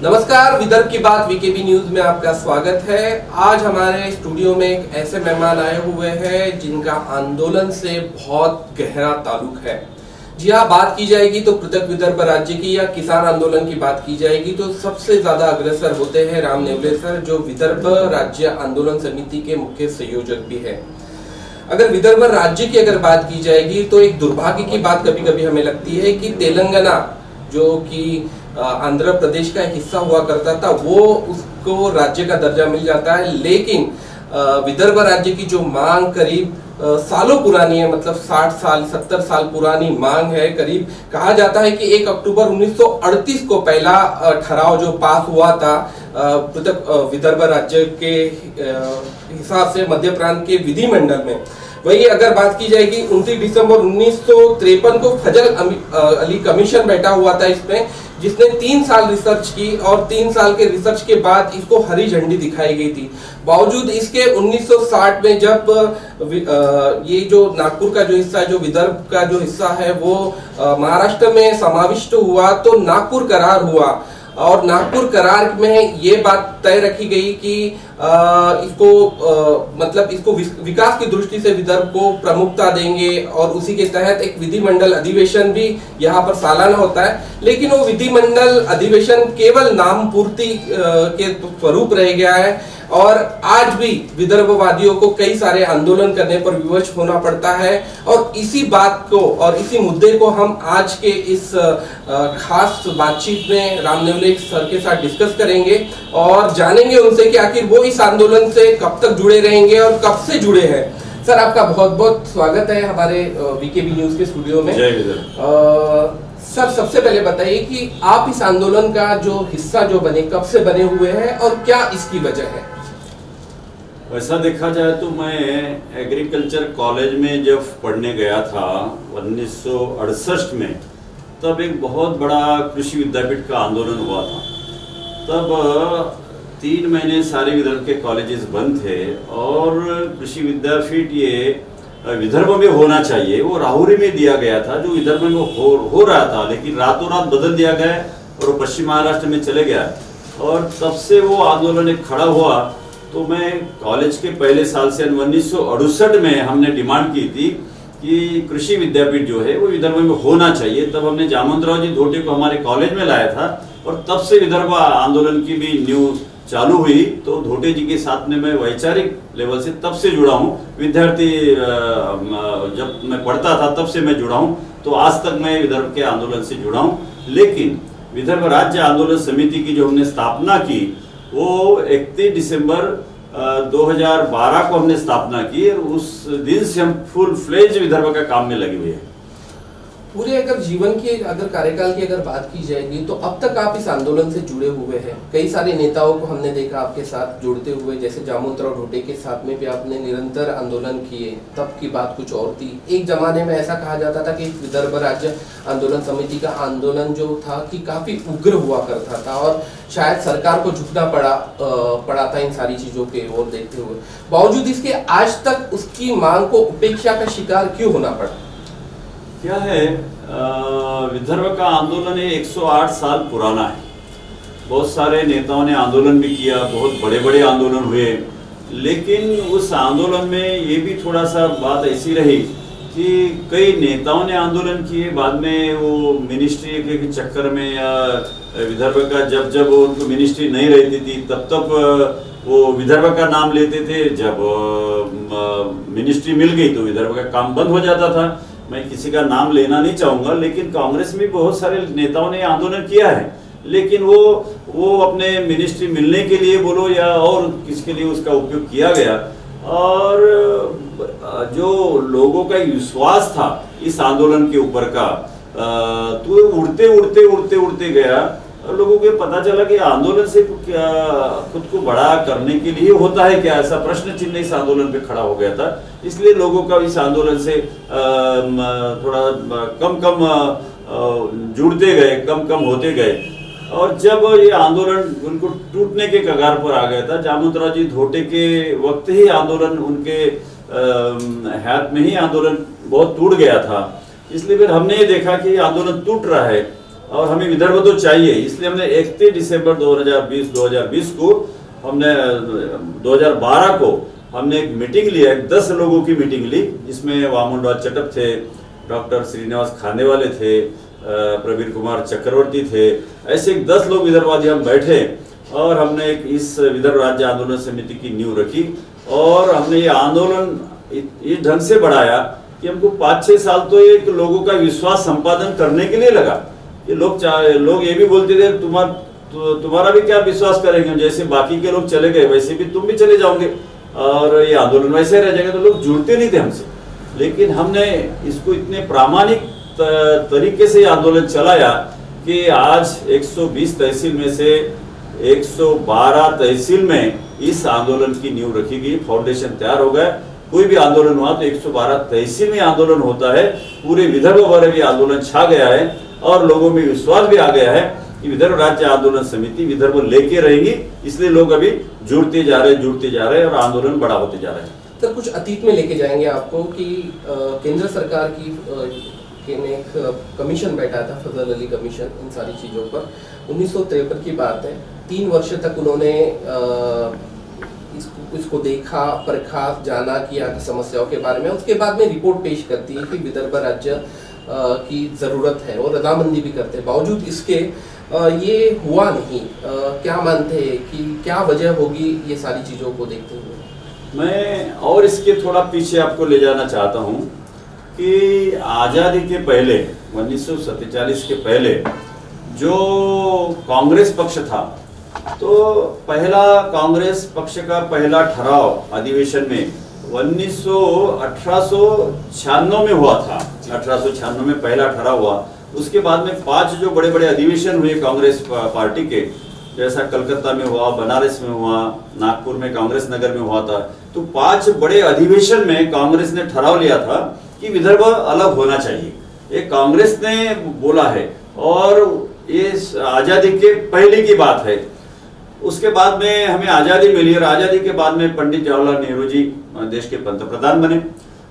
नमस्कार, विदर्भ की बात वीकेबी न्यूज में आपका स्वागत है। आज हमारे स्टूडियो में एक ऐसे मेहमान आए हुए हैं जिनका आंदोलन से बहुत गहरा ताल्लुक है। जी हाँ, बात की जाएगी तो पृथक विदर्भ राज्य की या किसान आंदोलन की बात की जाएगी तो सबसे ज्यादा अग्रसर होते हैं राम नेवले सर, जो विदर्भ राज्य आंदोलन समिति के मुख्य संयोजक भी है। अगर विदर्भ राज्य की अगर बात की जाएगी तो एक दुर्भाग्य की बात कभी कभी हमें लगती है कि तेलंगाना जो कि आंध्र प्रदेश का एक हिस्सा हुआ करता था, वो उसको राज्य का दर्जा मिल जाता है। लेकिन विदर्भ राज्य की जो मांग करीब सालों पुरानी है, मतलब 60 साल 70 साल पुरानी मांग है। करीब कहा जाता है कि 1 अक्टूबर 1938 को पहला ठराव जो पास हुआ था पृथक विदर्भ राज्य के हिसाब से मध्य प्रांत के विधिमंडल में। वही अगर बात की जाएगी 29 दिसंबर 1953 को फजल अली कमीशन बैठा हुआ था इसमें, जिसने 3 साल रिसर्च की और 3 साल के रिसर्च के बाद इसको हरी झंडी दिखाई गई थी। बावजूद इसके 1960 में जब ये जो नागपुर का जो हिस्सा है, जो विदर्भ का जो हिस्सा है, वो महाराष्ट्र में समाविष्ट हुआ तो नागपुर करार हुआ। और नागपुर करार में ये बात तय रखी गई कि इसको विकास की दृष्टि से विदर्भ को प्रमुखता देंगे और उसी के तहत एक विधिमंडल अधिवेशन भी यहाँ पर सालाना होता है। लेकिन वो विधिमंडल अधिवेशन केवल नाम पूर्ति के स्वरूप रह गया है और आज भी विदर्भवादियों को कई सारे आंदोलन करने पर विवश होना पड़ता है। और इसी बात को और इसी मुद्दे को हम आज के इस खास बातचीत में राम नेवले सर के साथ डिस्कस करेंगे और जानेंगे उनसे कि आखिर वो इस आंदोलन से कब तक जुड़े रहेंगे और कब से जुड़े हैं। सर, आपका बहुत बहुत स्वागत है हमारे वीकेबी न्यूज के स्टूडियो में। जय विदर्भ। सर, सबसे पहले बताइए कि आप इस आंदोलन का जो हिस्सा जो बने, कब से बने हुए हैं और क्या इसकी वजह है? वैसा देखा जाए तो मैं एग्रीकल्चर कॉलेज में जब पढ़ने गया था 1968 में, तब एक बहुत बड़ा कृषि विद्यापीठ का आंदोलन हुआ था। तब 3 महीने सारे विदर्भ के कॉलेजेस बंद थे और कृषि विद्यापीठ ये विदर्भ में होना चाहिए, वो राहुरी में दिया गया था, जो विदर्भ में हो रहा था, लेकिन रातों रात बदल दिया गया और पश्चिम महाराष्ट्र में चले गया। और तब से वो आंदोलन एक खड़ा हुआ। तो मैं कॉलेज के पहले साल से 1968 में हमने डिमांड की थी कि कृषि विद्यापीठ जो है वो विदर्भ में होना चाहिए। तब हमने जामवंतराव जी धोटे को हमारे कॉलेज में लाया था और तब से विदर्भ आंदोलन की भी न्यूज चालू हुई। तो धोटे जी के साथ में मैं वैचारिक लेवल से तब से जुड़ा हूँ। विद्यार्थी जब मैं पढ़ता था तब से मैं जुड़ा हूँ, तो आज तक मैं विदर्भ के आंदोलन से जुड़ा हूँ। लेकिन विदर्भ राज्य आंदोलन समिति की जो हमने स्थापना की वो 31 दिसंबर 2012 को हमने स्थापना की और उस दिन से हम फुल फ्लेज विदर्भ का काम में लगे हुए हैं। पूरे अगर जीवन की अगर कार्यकाल की अगर बात की जाएगी तो अब तक आप इस आंदोलन से जुड़े हुए हैं। कई सारे नेताओं को हमने देखा आपके साथ जुड़ते हुए, जैसे जामवंतराव धोटे के साथ में भी आपने निरंतर आंदोलन किए। तब की बात कुछ और थी। एक जमाने में ऐसा कहा जाता था कि विदर्भ राज्य आंदोलन समिति का आंदोलन जो था कि काफी उग्र हुआ करता था और शायद सरकार को झुकना पड़ा था इन सारी चीजों के ओर देखते हुए। बावजूद इसके आज तक उसकी मांग को उपेक्षा का शिकार क्यों होना पड़ा? क्या है, विदर्भ का आंदोलन 108 साल पुराना है। बहुत सारे नेताओं ने आंदोलन भी किया, बहुत बड़े बड़े आंदोलन हुए, लेकिन उस आंदोलन में ये भी थोड़ा सा बात ऐसी रही कि कई नेताओं ने आंदोलन किए, बाद में वो मिनिस्ट्री के चक्कर में या विदर्भ का जब वो उनको मिनिस्ट्री नहीं रहती थी तब वो विदर्भ का नाम लेते थे। जब मिनिस्ट्री मिल गई तो विदर्भ का काम बंद हो जाता था। मैं किसी का नाम लेना नहीं चाहूंगा, लेकिन कांग्रेस में बहुत सारे नेताओं ने आंदोलन किया है, लेकिन वो अपने मिनिस्ट्री मिलने के लिए बोलो या और किसके लिए उसका उपयोग किया गया। और जो लोगों का विश्वास था इस आंदोलन के ऊपर का, तो उड़ते गया। लोगों को पता चला कि आंदोलन से क्या खुद को बड़ा करने के लिए होता है क्या, ऐसा प्रश्न चिन्ह इस आंदोलन पे खड़ा हो गया था। इसलिए लोगों का इस आंदोलन से थोड़ा कम जुड़ते गए, कम होते गए। और जब ये आंदोलन उनको टूटने के कगार पर आ गया था, जामवंतराव जी धोटे के वक्त ही आंदोलन उनके हाथ में ही आंदोलन बहुत टूट गया था। इसलिए फिर हमने ये देखा कि आंदोलन टूट रहा है और हमें विदर्भ तो चाहिए, इसलिए हमने 31 दिसंबर 2020 को हमने 2012 को हमने एक मीटिंग लिया, 10 लोगों की मीटिंग ली, जिसमें वामनराव चटप थे, डॉक्टर श्रीनिवास खानेवाले थे, प्रवीण कुमार चक्रवर्ती थे, ऐसे 10 लोग विदर्भवादी हम बैठे और हमने एक इस विदर्भ राज्य आंदोलन समिति की नींव रखी। और हमने ये आंदोलन इस ढंग से बढ़ाया कि हमको 5-6 साल तो एक लोगों का विश्वास संपादन करने के लिए लगा। ये लोग ये भी बोलते थे तुम्हारा भी क्या विश्वास करेंगे, जैसे बाकी के लोग चले गए वैसे भी तुम भी चले जाओगे और ये आंदोलन वैसे रह जाएगा, तो लोग जुड़ते नहीं थे हमसे। लेकिन हमने इसको इतने प्रामाणिक तरीके से आंदोलन चलाया कि आज 120 तहसील में से 112 तहसील में इस आंदोलन की नींव रखी गई, फाउंडेशन तैयार हो गया। कोई भी आंदोलन हुआ तो 112 तहसील में आंदोलन होता है, पूरे विदर्भ भर भी आंदोलन छा गया है और लोगों में विश्वास भी आ गया है कि विदर्भ राज्य आंदोलन समिति विदर्भ लेके रहेगी। इसलिए लोग अभी जुड़ते जा रहे हैं और आंदोलन बड़ा होते जा रहा है। सर, कुछ अतीत में लेके जाएंगे आपको कि केंद्र सरकार की ने एक कमीशन बैठा था, फजल अली कमीशन, इन सारी चीज़ों पर 1953 की बात है। 3 वर्ष तक उन्होंने इसको देखा, परखा, जाना कि यहाँ की समस्याओं के बारे में। उसके बाद में रिपोर्ट पेश करती है कि विदर्भ राज्य की ज़रूरत है और रजामंदी भी करते हैं। बावजूद इसके ये हुआ नहीं। क्या मानते हैं कि क्या वजह होगी ये सारी चीज़ों को देखते हुए? मैं और इसके थोड़ा पीछे आपको ले जाना चाहता हूँ कि आज़ादी के पहले 1947 के पहले जो कांग्रेस पक्ष था, तो पहला कांग्रेस पक्ष का पहला ठहराव अधिवेशन में 1896 में हुआ था। 1896 में पहला ठहराव हुआ। उसके बाद में 5 जो बड़े बड़े अधिवेशन हुए कांग्रेस पार्टी के, जैसा कलकत्ता में हुआ, बनारस में हुआ, नागपुर में कांग्रेस नगर में हुआ था। तो 5 बड़े अधिवेशन में कांग्रेस ने ठहराव लिया था कि विदर्भ अलग होना चाहिए। ये कांग्रेस ने बोला है और ये आजादी के पहले की बात है। उसके बाद में हमें आजादी मिली और आजादी के बाद में पंडित जवाहरलाल नेहरू जी देश के पंतप्रधान बने।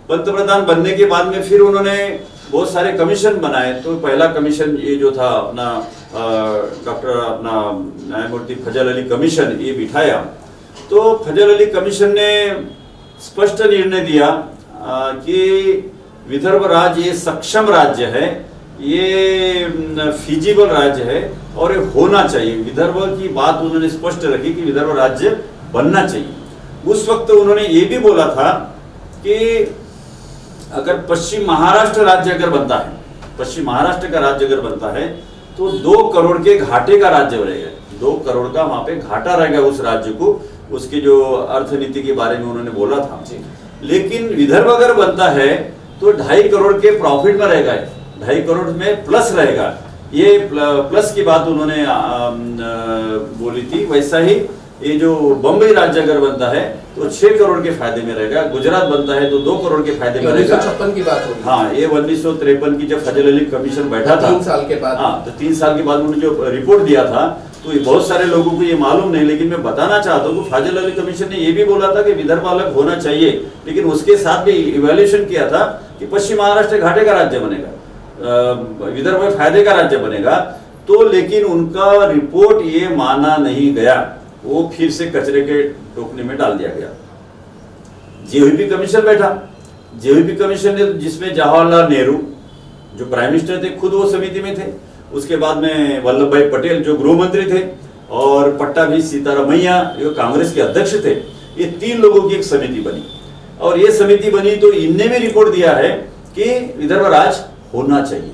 पंतप्रधान बनने के बाद में फिर उन्होंने बहुत सारे कमीशन बनाए। तो पहला कमीशन ये जो था अपना डॉक्टर अपना न्यायमूर्ति फजल अली कमीशन, ये बिठाया। तो फजल अली कमीशन ने स्पष्ट निर्णय दिया कि विदर्भ राज्य ये सक्षम राज्य है, ये फीजिबल राज्य है और ये होना चाहिए। विदर्भ की बात उन्होंने स्पष्ट रखी कि विदर्भ राज्य बनना चाहिए। उस वक्त उन्होंने ये भी बोला था कि अगर पश्चिम महाराष्ट्र राज्य अगर बनता है, पश्चिम महाराष्ट्र का राज्य अगर बनता है तो 2 करोड़ के घाटे का राज्य रहेगा। 2 करोड़ का वहां पे घाटा रहेगा उस राज्य को। उसकी जो अर्थनीति के बारे में उन्होंने बोला था। लेकिन विदर्भ अगर बनता है तो 2.5 करोड़ के प्रॉफिट में रहेगा, 2.5 करोड़ में प्लस रहेगा। ये प्लस की बात उन्होंने बोली थी। वैसा ही ये जो बम्बई राज्य अगर बनता है तो 6 करोड़ के फायदे में रहेगा। गुजरात बनता है तो 2 करोड़ के फायदे में रहेगा। 1956 की बात होगी। हाँ, ये 1953 की जब फजल अली कमीशन बैठा था 3 साल के बाद। हाँ, तो 3 साल के बाद उन्होंने जो रिपोर्ट दिया था, तो बहुत सारे लोगों को ये मालूम नहीं, लेकिन मैं बताना चाहता हूँ कि फजल अली कमीशन ने ये भी बोला था कि विदर्भ अलग होना चाहिए। लेकिन उसके साथ भी इवैल्यूएशन किया था कि पश्चिम महाराष्ट्र घाटे का राज्य बनेगा, विदर्भ में फायदे का राज्य बनेगा। तो लेकिन उनका रिपोर्ट ये माना नहीं गया, वो फिर से कचरे के टोकने में डाल दिया गया। जेवीपी कमीशन बैठा। जेवीपी कमीशन ने, जिसमें जवाहरलाल नेहरू जो प्राइम मिनिस्टर थे खुद वो समिति में थे, उसके बाद में वल्लभ भाई पटेल जो गृह मंत्री थे और पट्टाभी सीतारामैया जो कांग्रेस के अध्यक्ष थे, ये 3 लोगों की एक समिति बनी। और ये समिति बनी तो इनने भी रिपोर्ट दिया है कि विदर्भ राज होना चाहिए,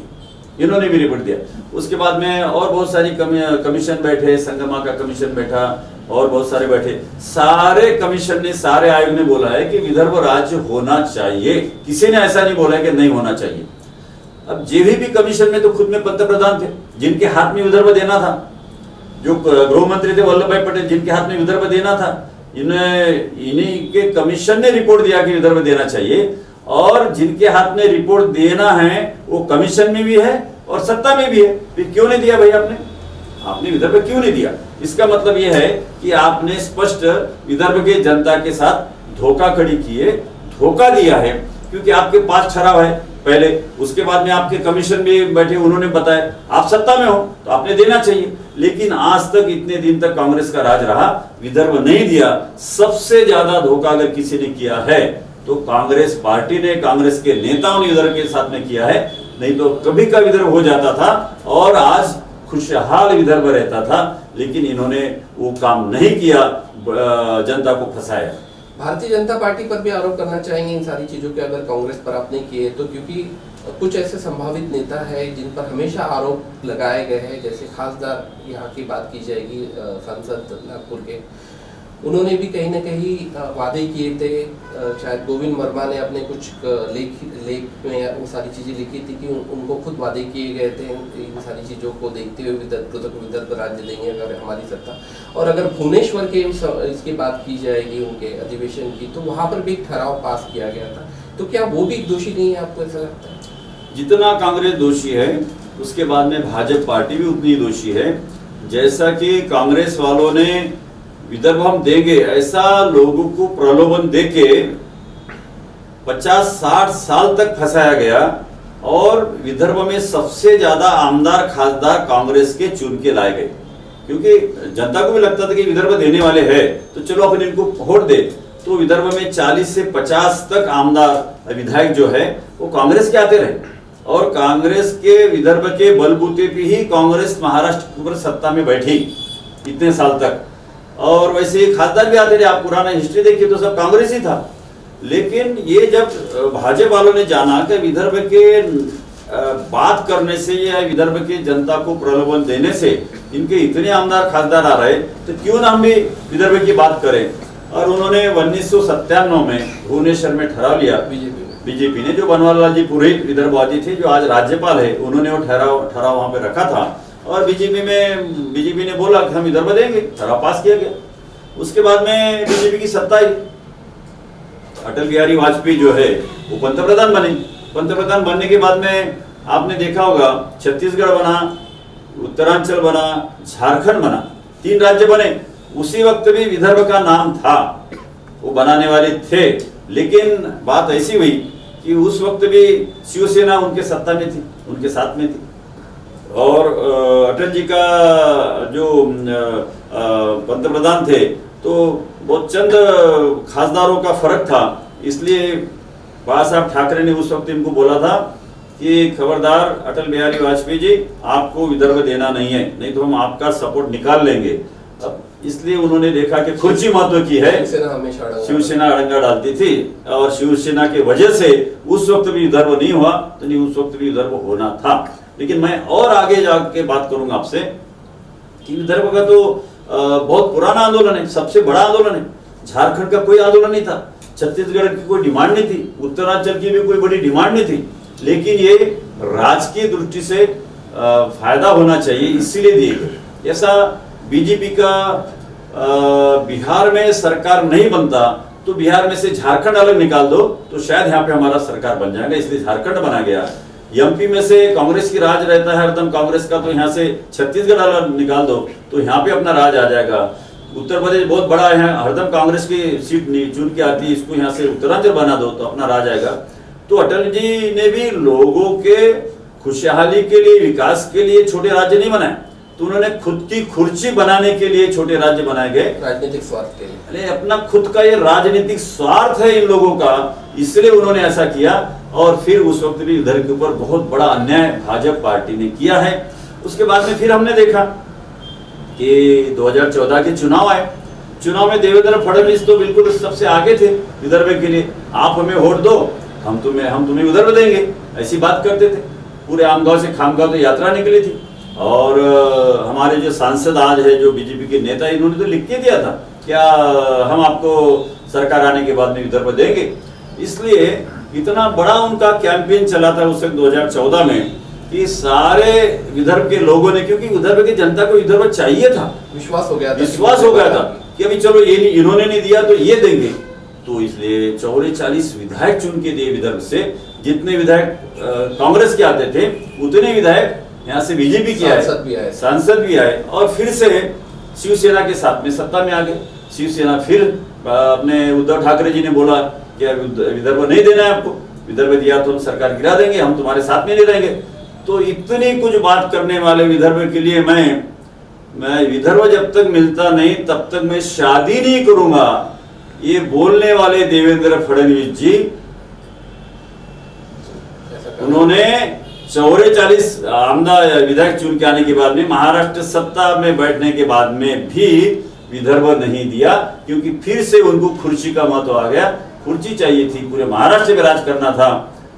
इन्होंने भी रिपोर्ट दिया। उसके बाद में और बहुत सारी कमीशन बैठे, संगमा का कमीशन बैठा और बहुत सारे बैठे। सारे कमीशन ने, सारे आयोग ने बोला है कि विदर्भ राज्य होना चाहिए। किसी ने ऐसा नहीं बोला है कि नहीं होना चाहिए। अब जेवीपी कमीशन में तो खुद में पंतप्रधान थे जिनके हाथ में विदर्भ देना था, जो गृह मंत्री थे वल्लभ भाई पटेल जिनके हाथ में विदर्भ देना था। इन्हीं के कमीशन ने रिपोर्ट दिया कि विदर्भ देना चाहिए। और जिनके हाथ में रिपोर्ट देना है वो कमीशन में भी है और सत्ता में भी है। फिर क्यों नहीं दिया भाई आपने विदर्भ क्यों नहीं दिया? इसका मतलब यह है कि आपने स्पष्ट विदर्भ के जनता के साथ धोखाधड़ी की है, धोखा दिया है। क्योंकि आपके पास ठहराव है पहले, उसके बाद में आपके कमीशन में बैठे उन्होंने बताया आप सत्ता में हो तो आपने देना चाहिए, लेकिन आज तक इतने दिन तक कांग्रेस का राज रहा, विदर्भ नहीं दिया। सबसे ज्यादा धोखा अगर किसी ने किया है तो कांग्रेस पार्टी ने, कांग्रेस के नेताओं ने विदर्भ के साथ में किया है, नहीं तो कभी का विदर्भ हो जाता था और आज खुशहाल विदर्भ रहता था, लेकिन इन्होंने वो काम नहीं किया, जनता को फंसाया। भारतीय जनता पार्टी पर भी आरोप करना चाहेंगे इन सारी चीजों के, अगर कांग्रेस पर आपने किए तो, क्योंकि कुछ ऐसे संभावित नेता है जिन पर हमेशा आरोप लगाए गए हैं, जैसे खासदार यहाँ की बात की जाएगी सांसद नागपुर के, उन्होंने भी कहीं ना कहीं वादे किए थे, शायद गोविंद वर्मा ने अपने कुछ लेख में वो सारी चीज़ें लिखी थी कि उनको खुद वादे किए गए थे इन सारी चीज़ों को देखते हुए विदर्भ राज्य देंगे अगर हमारी सत्ता। और अगर भुवनेश्वर के इसकी बात की जाएगी उनके अधिवेशन की, तो वहाँ पर भी एक ठहराव पास किया गया था, तो क्या वो भी दोषी नहीं है, आपको ऐसा लगता है? जितना कांग्रेस दोषी है उसके बाद में भाजपा पार्टी भी उतनी दोषी है। जैसा कि कांग्रेस वालों ने विदर्भ हम देंगे ऐसा लोगों को प्रलोभन देके 50-60 साल तक फंसाया गया, और विदर्भ में सबसे ज्यादा आमदार खासदार कांग्रेस के चुन के लाए गए, क्योंकि जनता को भी लगता था कि विदर्भ देने वाले हैं तो चलो अपन इनको वोट दे। तो विदर्भ में 40 से 50 तक आमदार विधायक जो है वो कांग्रेस के आते रहे, और कांग्रेस के विदर्भ के बलबूते पे ही कांग्रेस महाराष्ट्र पर सत्ता में बैठी इतने साल तक। और वैसे खासदार भी आते रहे, आप पुराना हिस्ट्री देखिए तो सब कांग्रेस ही था। लेकिन ये जब भाजपा वालों ने जाना कि विदर्भ के बात करने से या विदर्भ के जनता को प्रलोभन देने से इनके इतने आमदार खासदार आ रहे, तो क्यों ना हम भी विदर्भ की बात करें। और उन्होंने 1997 में भुवनेश्वर में ठहराव लिया, बीजेपी ने, जो बनवारी लाल जी पुरोहित विदर्भवादी थे जो आज राज्यपाल है, उन्होंने वो ठहराव वहां पे रखा था, और बीजेपी ने बोला कि हम विदर्भ देंगे, ठहराव पास किया गया। उसके बाद में बीजेपी की सत्ता आई, अटल बिहारी वाजपेयी जो है वो पंतप्रधान बने। पंतप्रधान बनने के बाद में आपने देखा होगा छत्तीसगढ़ बना, उत्तरांचल बना, झारखंड बना, 3 राज्य बने। उसी वक्त भी विदर्भ का नाम था, वो बनाने वाले थे, लेकिन बात ऐसी हुई कि उस वक्त भी शिवसेना उनके सत्ता में थी, उनके साथ में थी, और अटल जी का जो पंतप्रधान थे तो बहुत चंद खासदारों का फर्क था, इसलिए बाला साहब ठाकरे ने उस वक्त इनको बोला था कि खबरदार अटल बिहारी वाजपेयी जी, आपको विदर्भ देना नहीं है, नहीं तो हम आपका सपोर्ट निकाल लेंगे। अब इसलिए उन्होंने देखा कि खुर्ची महत्व की है, शिवसेना अड़ंगा डालती थी, और शिवसेना के वजह से उस वक्त भी विदर्भ नहीं हुआ, तो नहीं उस वक्त भी विदर्भ होना था। लेकिन मैं और आगे जाके बात करूंगा आपसे कि विदर्भ का तो बहुत पुराना आंदोलन है, सबसे बड़ा आंदोलन है। झारखंड का कोई आंदोलन नहीं था, छत्तीसगढ़ की कोई डिमांड नहीं थी, उत्तरांचल की भी कोई बड़ी डिमांड नहीं थी, लेकिन ये राजकीय दृष्टि से फायदा होना चाहिए इसीलिए दिए गए। ऐसा बीजेपी का बिहार में सरकार नहीं बनता तो बिहार में से झारखंड अलग निकाल दो तो शायद यहाँ पे हमारा सरकार बन जाएगा, इसलिए झारखंड बना गया। एमपी में से कांग्रेस की राज रहता है हरदम कांग्रेस का, तो यहाँ से छत्तीसगढ़ अलग निकाल दो तो यहाँ पे अपना राज आ जाएगा। उत्तर प्रदेश बहुत बड़ा है, हरदम कांग्रेस की सीट चुन के आती है, इसको यहाँ से उत्तरांचल बना दो तो अपना राज आएगा। तो अटल जी ने भी लोगों के खुशहाली के लिए, विकास के लिए छोटे राज्य नहीं बनाए, तो उन्होंने खुद की खुर्ची बनाने के लिए छोटे राज्य बनाए गए, राजनीतिक स्वार्थ के लिए। अरे अपना खुद का ये राजनीतिक स्वार्थ है इन लोगों का, इसलिए उन्होंने ऐसा किया। और फिर उस वक्त भी इधर के ऊपर बहुत बड़ा अन्याय भाजपा पार्टी ने किया है। उसके बाद में फिर हमने देखा कि 2014 के चुनाव आए, चुनाव में देवेंद्र फडणवीस तो बिल्कुल सबसे आगे थे विदर्भ के लिए, आप हमें वोट दो, हम तुम्हें विदर्भ देंगे, ऐसी बात करते थे। पूरे आमगांव से खामगांव तो यात्रा निकली थी, और हमारे जो सांसद आज है, जो बीजेपी के नेता, इन्होंने तो लिख के दिया था क्या हम आपको सरकार आने के बाद में विदर्भ देंगे। इसलिए इतना बड़ा उनका कैंपेन चला था उस वक्त 2014 में कि सारे विदर्भ के लोगों ने, क्योंकि विदर्भ की जनता को विदर्भ चाहिए था, विश्वास हो गया था कि अभी चलो ये इन्होंने नहीं दिया तो ये देंगे, तो इसलिए 44 विधायक चुन के दिए विदर्भ से। जितने विधायक कांग्रेस के आते थे उतने विधायक यहाँ से बीजेपी के आए, सांसद भी आए, और फिर से शिवसेना के साथ में सत्ता में आ गए। शिवसेना फिर अपने उद्धव ठाकरे जी ने बोला कि विदर्भ नहीं देना है आपको, विदर्भ दिया तो हम सरकार गिरा देंगे, हम तुम्हारे साथ में नहीं रहेंगे। तो इतनी कुछ बात करने वाले विदर्भ के लिए मैं विदर्भ जब तक मिलता नहीं तब तक मैं शादी नहीं करूंगा, ये बोलने वाले देवेंद्र फडणवीस जी, उन्होंने 44 आमदार विधायक चुन के आने के बाद में महाराष्ट्र सत्ता में बैठने के बाद में भी विदर्भ नहीं दिया, क्योंकि फिर से उनको खुर्ची का महत्व आ गया। खुर्ची चाहिए थी, पूरे महाराष्ट्र में राज करना था,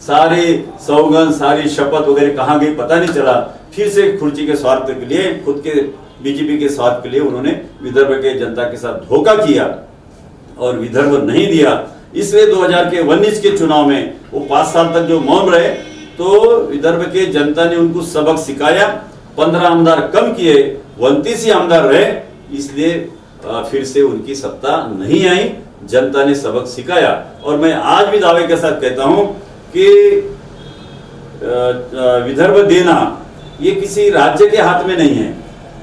सारी सौगंध सारी शपथ वगैरह कहाँ गई पता नहीं चला। फिर से खुर्ची के स्वार्थ के लिए, खुद के बीजेपी के स्वार्थ के लिए उन्होंने विदर्भ के जनता के साथ धोखा किया और विदर्भ नहीं दिया। इसलिए 2019 के चुनाव में वो 5 साल तक जो मौन रहे, तो विदर्भ के जनता ने उनको सबक सिखाया, 15 आमदार कम किए, 29 ही आमदार रहे, इसलिए फिर से उनकी सत्ता नहीं आई। जनता ने सबक सिखाया और मैं आज भी दावे के साथ कहता हूं कि विदर्भ देना ये किसी राज्य के हाथ में नहीं है,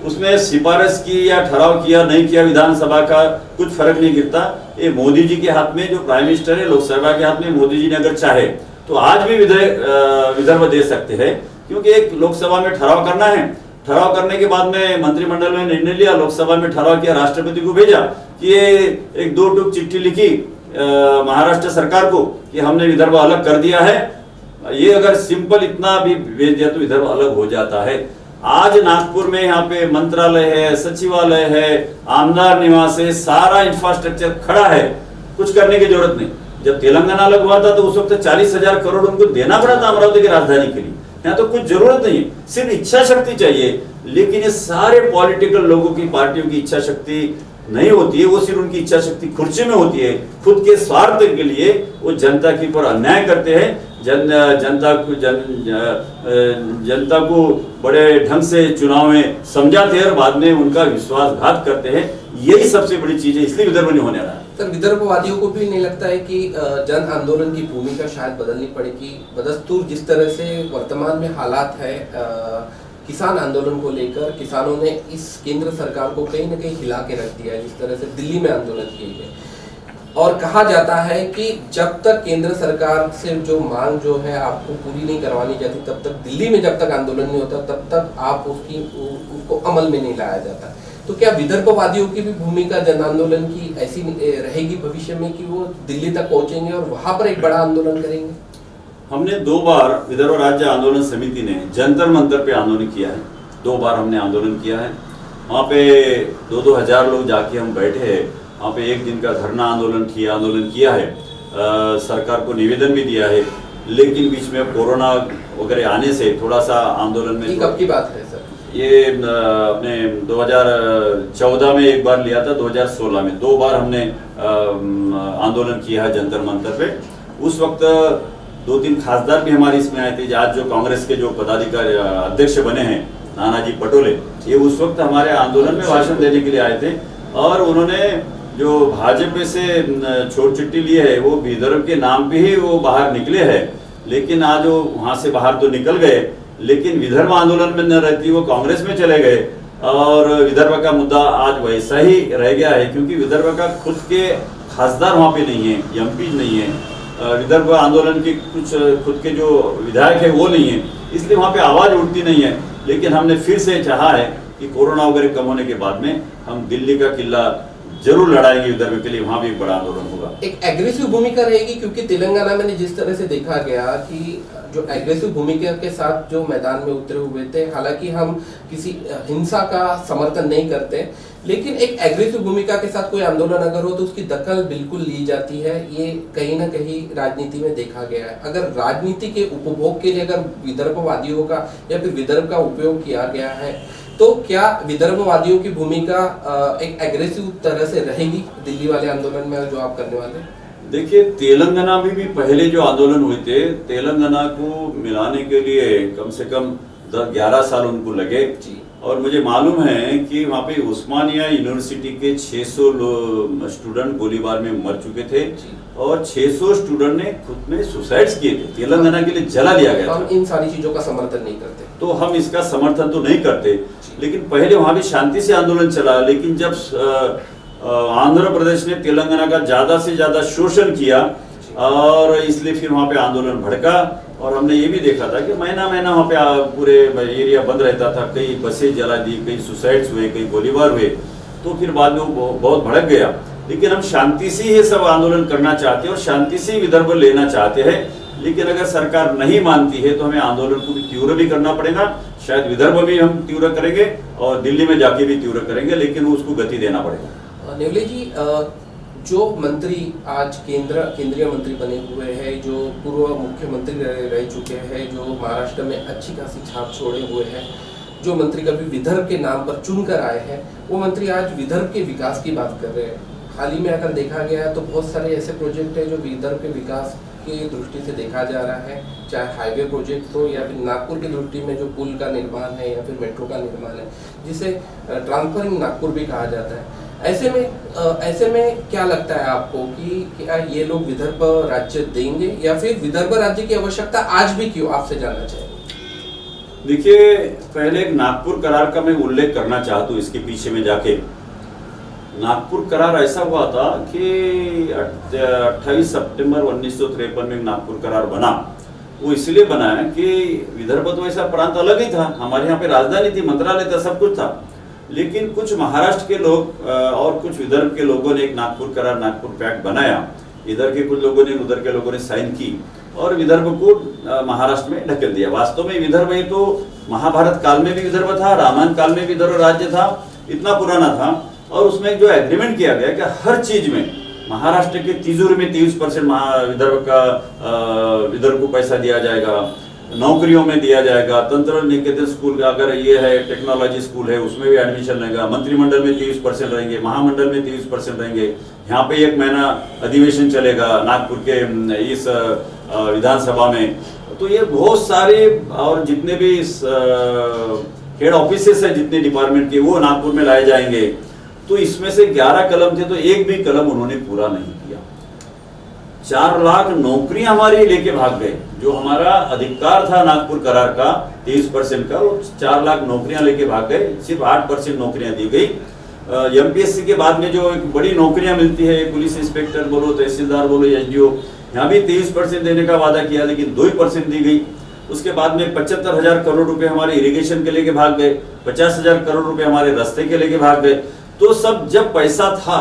उसमें सिफारिश की या ठहराव किया नहीं किया विधानसभा का कुछ फर्क नहीं गिरता। ये मोदी जी के हाथ में, जो प्राइम मिनिस्टर है, लोकसभा के हाथ में। मोदी जी ने अगर चाहे तो आज भी विदर्भ दे सकते हैं, क्योंकि एक लोकसभा में ठहराव करना है, ठहराव करने के बाद में मंत्रिमंडल में निर्णय लिया, लोकसभा में ठहराव किया, राष्ट्रपति को भेजा कि ये एक 2 टूक चिट्ठी लिखी महाराष्ट्र सरकार को कि हमने विदर्भ अलग कर दिया है। ये अगर सिंपल इतना भी भेज दिया तो विदर्भ अलग हो जाता है। आज नागपुर में यहाँ पे मंत्रालय है, सचिवालय है, आमदार निवास है, सारा इंफ्रास्ट्रक्चर खड़ा है, कुछ करने की जरूरत नहीं। जब तेलंगाना अलग हुआ था तो उस वक्त 40,000 करोड़ उनको देना पड़ा था अमरावती की राजधानी के लिए। यहाँ तो कुछ जरूरत नहीं, सिर्फ इच्छा शक्ति चाहिए। लेकिन ये सारे पॉलिटिकल लोगों की, पार्टियों की इच्छा शक्ति नहीं होती है, वो सिर्फ उनकी इच्छा शक्ति खुर्ची में होती है। खुद के स्वार्थ के लिए वो जनता के ऊपर अन्याय करते हैं, जनता को बड़े ढंग से चुनाव में समझाते हैं और बाद में उनका विश्वासघात करते हैं। यही सबसे बड़ी चीज है, इसलिए विदर्भ नहीं होने रहा है। सर, विदर्भवादियों को भी नहीं लगता है कि जन आंदोलन की भूमिका शायद बदलनी पड़ेगी? बदस्तूर जिस तरह से वर्तमान में हालात है किसान आंदोलन को लेकर, किसानों ने इस केंद्र सरकार को कहीं न कहीं हिला के रख दिया है, जिस तरह से दिल्ली में आंदोलन किए गए। और कहा जाता है कि जब तक केंद्र सरकार से जो मांग जो है आपको पूरी नहीं करवानी जाती, तब तक दिल्ली में जब तक आंदोलन नहीं होता तब तक आप उसको अमल में नहीं लाया जाता। तो क्या विदर्भवादियों की भी भूमिका जन आंदोलन की ऐसी रहेगी भविष्य में कि वो दिल्ली तक पहुंचेंगे और वहां पर एक बड़ा आंदोलन करेंगे? हमने 2 बार विदर्भ राज्य आंदोलन समिति ने जंतर मंतर पे आंदोलन किया है। 2 बार हमने आंदोलन किया है। वहाँ पे 2-2 हजार लोग जाके हम बैठे हैं। वहाँ पे 1 दिन का धरना आंदोलन किया है। सरकार को निवेदन भी दिया है, लेकिन बीच में कोरोना वगैरह आने से थोड़ा सा आंदोलन में। कब की बात है सर? ये अपने 2014 में एक बार लिया था, 2016 में 2 बार हमने आंदोलन किया है जंतर मंतर पे। उस वक्त 2-3 खासदार भी हमारे इसमें आए थे। आज जो कांग्रेस के जो पदाधिकारी अध्यक्ष बने हैं नानाजी पटोले, ये उस वक्त हमारे आंदोलन में भाषण देने के लिए आए थे और उन्होंने जो भाजपा से छोड़ चिट्ठी ली है वो विदर्भ के नाम पे ही वो बाहर निकले हैं। लेकिन आज वो वहां से बाहर तो निकल गए, लेकिन विदर्भ आंदोलन में न रहती वो कांग्रेस में चले गए और विदर्भ का मुद्दा आज वैसा ही रह गया है, क्योंकि विदर्भ का खुद के खासदार वहाँ पे नहीं है, एमपी नहीं है, विदर्भ आंदोलन के कुछ खुद के जो विधायक है वो नहीं है, इसलिए वहाँ पे आवाज उठती नहीं है। लेकिन हमने फिर से चाहा है कि कोरोना वगैरह कम होने के बाद में हम दिल्ली का किला जरूर लड़ाएंगे विदर्भ के लिए, वहां भी एक बड़ा आंदोलन होगा। एक एग्रेसिव भूमिका रहेगी, क्योंकि तेलंगाना में जिस तरह से देखा गया कि जो एग्रेसिव भूमिका के साथ जो मैदान में उतरे हुए थे, हालांकि हम किसी हिंसा का समर्थन नहीं करते, लेकिन एक एग्रेसिव भूमिका के साथ कोई आंदोलन अगर हो तो उसकी दखल बिल्कुल ली जाती है। ये कहीं ना कहीं राजनीति में देखा गया है। अगर राजनीति के उपभोग के लिए अगर विदर्भवादियों का या फिर विदर्भ का उपयोग किया गया है, तो क्या विदर्भवादियों की भूमिका एक एग्रेसिव तरह से रहेगी दिल्ली वाले आंदोलन में जो आप करने वाले? देखिए, तेलंगाना में भी पहले जो आंदोलन हुए थे, तेलंगाना को मिलाने के लिए कम से कम 10-11 साल उनको लगे और मुझे मालूम है कि वहाँ पे उस्मानिया यूनिवर्सिटी के 600 स्टूडेंट गोलीबार में मर चुके थे और 600 स्टूडेंट ने खुद में सुसाइड्स किए थे। तेलंगाना के लिए जला दिया गया। हम इन सारी चीजों का समर्थन नहीं करते, तो हम इसका समर्थन तो नहीं करते, लेकिन पहले वहाँ भी शांति से आंदोलन चला। लेकिन जब आंध्र प्रदेश ने तेलंगाना का ज्यादा से ज्यादा शोषण किया और इसलिए फिर वहाँ पे आंदोलन भड़का। और हमने ये भी देखा था कि महीना महीना वहाँ पे पूरे एरिया बंद रहता था, कई बसें जला दी, कई सुसाइड्स हुए, कई गोलीबार हुए। तो फिर बाद में वो बहुत भड़क गया। लेकिन हम शांति से ये सब आंदोलन करना चाहते हैं और शांति से विदर्भ लेना चाहते हैं। लेकिन अगर सरकार नहीं मानती है तो हमें आंदोलन को भी तीव्र भी करना पड़ेगा। शायद विदर्भ भी हम तीव्र करेंगे और दिल्ली में जाके भी तीव्र करेंगे, लेकिन उसको गति देना पड़ेगा। नेवले जी, जो मंत्री आज केंद्रीय मंत्री बने हुए हैं, जो पूर्व मुख्यमंत्री रह चुके हैं, जो महाराष्ट्र में अच्छी खासी छाप छोड़े हुए हैं, जो मंत्री कभी विदर्भ के नाम पर चुनकर आए हैं, वो मंत्री आज विदर्भ के विकास की बात कर रहे हैं। हाल ही में अगर देखा गया है तो बहुत सारे ऐसे प्रोजेक्ट हैं जो विदर्भ के विकास की दृष्टि से देखा जा रहा है, चाहे हाईवे प्रोजेक्ट हो या फिर नागपुर की दृष्टि में जो पुल का निर्माण है या फिर मेट्रो का निर्माण है, जिसे ट्रांसफरिंग नागपुर भी कहा जाता है। ऐसे में क्या लगता है आपको कि क्या ये लोग विदर्भ राज्य देंगे या फिर विदर्भ राज्य की आवश्यकता आज भी क्यों, आपसे जानना चाहेंगे। देखिए, पहले एक नागपुर करार का मैं उल्लेख करना चाहता हूँ। इसके पीछे में जाके नागपुर करार ऐसा हुआ था कि 28 सितंबर 1953 में नागपुर करार बना। वो इसलिए बना है कि विदर्भ तो ऐसा प्रांत अलग ही था, हमारे यहाँ पे राजधानी थी, मंत्रालय था, सब कुछ था। लेकिन कुछ महाराष्ट्र के लोग और कुछ विदर्भ के लोगों ने एक नागपुर करार, नागपुर पैक्ट बनाया। इधर के कुछ लोगों ने, उधर के लोगों ने साइन की और विदर्भ को महाराष्ट्र में ढकेल दिया। वास्तव में विदर्भ ये तो महाभारत काल में भी विदर्भ था, रामायण काल में विदर्भ राज्य था, इतना पुराना था। और उसमें जो एग्रीमेंट किया गया कि हर चीज में महाराष्ट्र के तिजोरी में 23% विदर्भ को पैसा दिया जाएगा, नौकरियों में दिया जाएगा, तंत्र निकेतन स्कूल का अगर ये है टेक्नोलॉजी स्कूल है उसमें भी एडमिशन लेगा, मंत्रिमंडल में 23% रहेंगे, महामंडल में 23% रहेंगे। यहाँ पे 1 महीना अधिवेशन चलेगा नागपुर के इस विधानसभा में। तो ये बहुत सारे और जितने भी हेड ऑफिसेस है, जितने डिपार्टमेंट के, वो नागपुर में लाए जाएंगे। तो इसमें से 11 कलम थे तो एक भी कलम उन्होंने पूरा नहीं किया। 4 लाख नौकरियां हमारी लेके भाग गए। जो हमारा अधिकार था नागपुर करार का 23% का, वो 4 लाख नौकरियां लेके भाग गए। सिर्फ 8% नौकरियां दी गई। एमपीएससी के बाद में जो एक बड़ी नौकरियां मिलती है, पुलिस इंस्पेक्टर बोलो, तहसीलदार बोलो, एसडीओ, यहाँ भी 23% देने का वादा किया, लेकिन 2% दी गई। उसके बाद में 75,000 करोड़ रुपए हमारे इरिगेशन के लेके भाग गए, 50,000 करोड़ रुपए हमारे रास्ते के लेके भाग गए। तो सब जब पैसा था